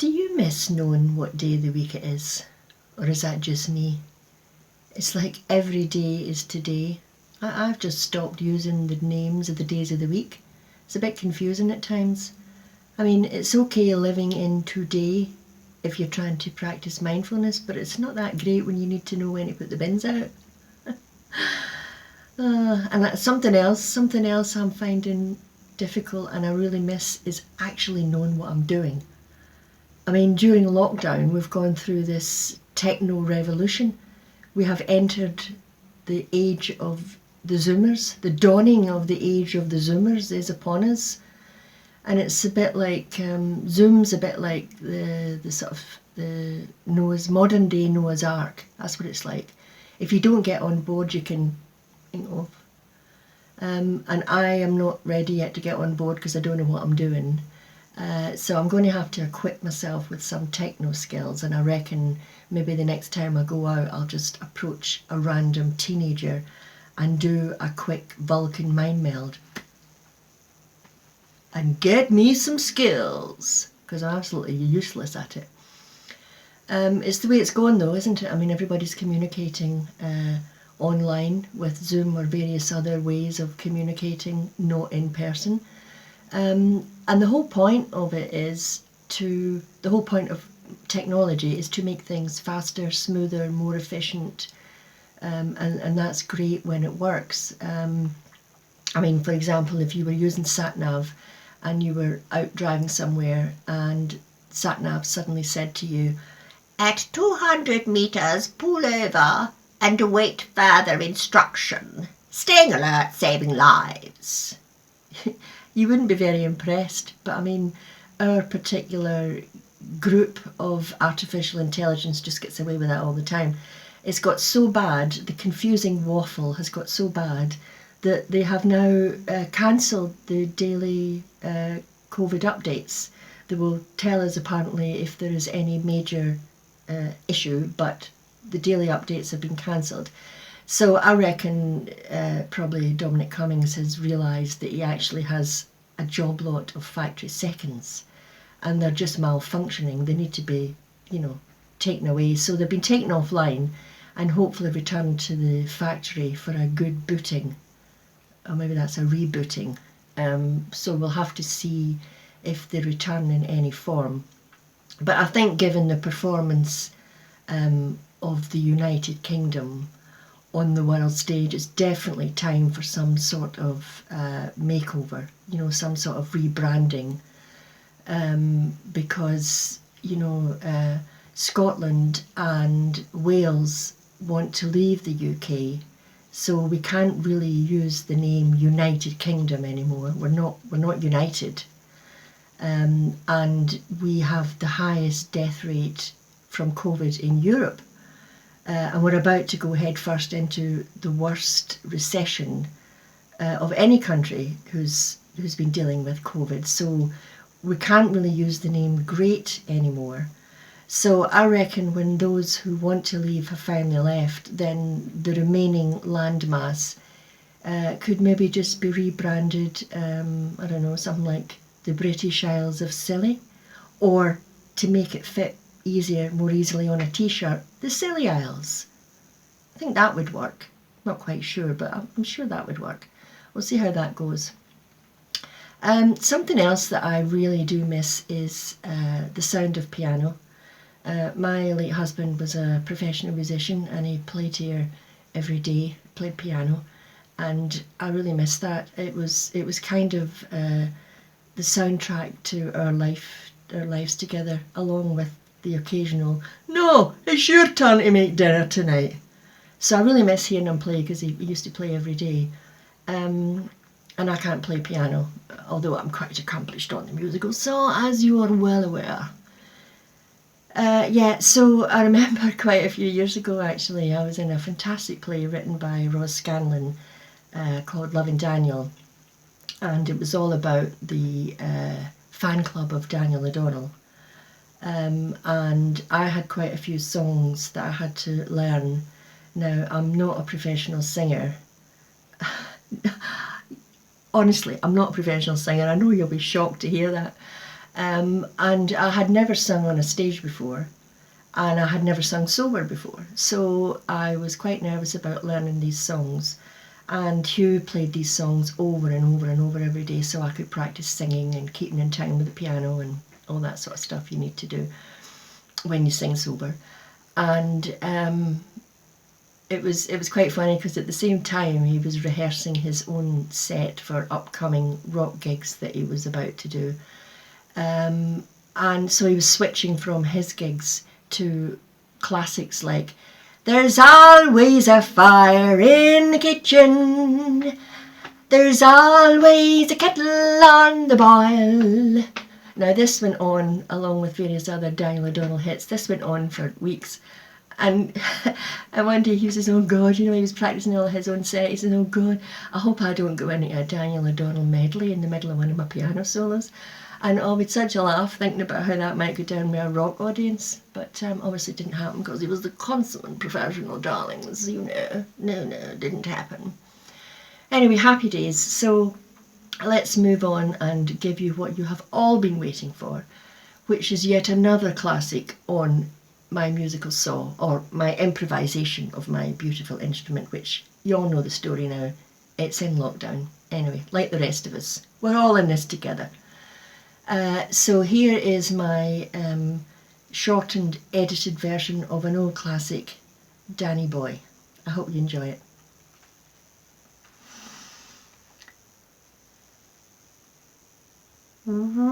Do you miss knowing what day of the week it is? Or is that just me? It's like every day is today. I've just stopped using the names of the days of the week. It's a bit confusing at times. I mean, it's okay living in today if you're trying to practice mindfulness, but it's not that great when you need to know when to put the bins out. And that's something else I'm finding difficult and I really miss is actually knowing what I'm doing. I mean, during lockdown, we've gone through this techno revolution. We have entered the age of the Zoomers. The dawning of the age of the Zoomers is upon us. And it's a bit like, Zoom's a bit like the sort of the modern day Noah's Ark. That's what it's like. If you don't get on board, you can, and I am not ready yet to get on board because I don't know what I'm doing. So I'm going to have to equip myself with some techno skills, and I reckon maybe the next time I go out I'll just approach a random teenager and do a quick Vulcan mind meld and get me some skills, because I'm absolutely useless at it. It's the way it's going though, isn't it? I mean, everybody's communicating online with Zoom or various other ways of communicating, not in person. And the whole point of it is the whole point of technology is to make things faster, smoother, more efficient, and that's great when it works. I mean, for example, if you were using SatNav and you were out driving somewhere and SatNav suddenly said to you, "At 200 metres, pull over and await further instruction. Staying alert, saving lives." You wouldn't be very impressed, but I mean, our particular group of artificial intelligence just gets away with that all the time. It's got so bad, the confusing waffle has got so bad that they have now cancelled the daily COVID updates. They will tell us apparently if there is any major issue, but the daily updates have been cancelled. So I reckon probably Dominic Cummings has realised that he actually has a job lot of factory seconds and they're just malfunctioning. They need to be, taken away. So they've been taken offline and hopefully returned to the factory for a good booting. Or maybe that's a rebooting. So we'll have to see if they return in any form. But I think given the performance of the United Kingdom on the world stage, it's definitely time for some sort of makeover, some sort of rebranding, because, Scotland and Wales want to leave the UK, so we can't really use the name United Kingdom anymore. We're not united, and we have the highest death rate from COVID in Europe. And we're about to go headfirst into the worst recession of any country who's been dealing with COVID. So we can't really use the name Great anymore. So I reckon when those who want to leave have finally left, then the remaining landmass could maybe just be rebranded, I don't know, something like the British Isles of Scilly, or to make it fit more easily on a t-shirt, the Scilly Isles. I think that would work. Not quite sure, but I'm sure that would work. We'll see how that goes. Something else that I really do miss is the sound of piano. My late husband was a professional musician and he played here every day, played piano, and I really miss that. It was kind of the soundtrack to our lives together, along with the occasional, "No, it's your turn to make dinner tonight." So I really miss hearing him play because he used to play every day. And I can't play piano, although I'm quite accomplished on the musical saw, as you are well aware. So I remember quite a few years ago, actually, I was in a fantastic play written by Ros Scanlon called Loving Daniel, and it was all about the fan club of Daniel O'Donnell. And I had quite a few songs that I had to learn. Now, I'm not a professional singer. Honestly, I'm not a professional singer. I know you'll be shocked to hear that. And I had never sung on a stage before, and I had never sung sober before, so I was quite nervous about learning these songs. And Hugh played these songs over and over and over every day, so I could practice singing and keeping in time with the piano and all that sort of stuff you need to do when you sing sober. And it was quite funny because at the same time he was rehearsing his own set for upcoming rock gigs that he was about to do. And so he was switching from his gigs to classics like "There's always a fire in the kitchen, there's always a kettle on the boil." Now this went on, along with various other Daniel O'Donnell hits, this went on for weeks. And one day he says, "Oh God," he was practising all his own set, he says, "Oh God, I hope I don't go into a Daniel O'Donnell medley in the middle of one of my piano solos." And we had such a laugh thinking about how that might go down with a rock audience. But obviously it didn't happen because he was the consummate professional, darlings, No, it didn't happen. Anyway, happy days. So let's move on and give you what you have all been waiting for, which is yet another classic on my musical saw, or my improvisation of my beautiful instrument, which you all know the story now. It's in lockdown. Anyway, like the rest of us, we're all in this together. So here is my shortened, edited version of an old classic, Danny Boy. I hope you enjoy it. Mm-hmm.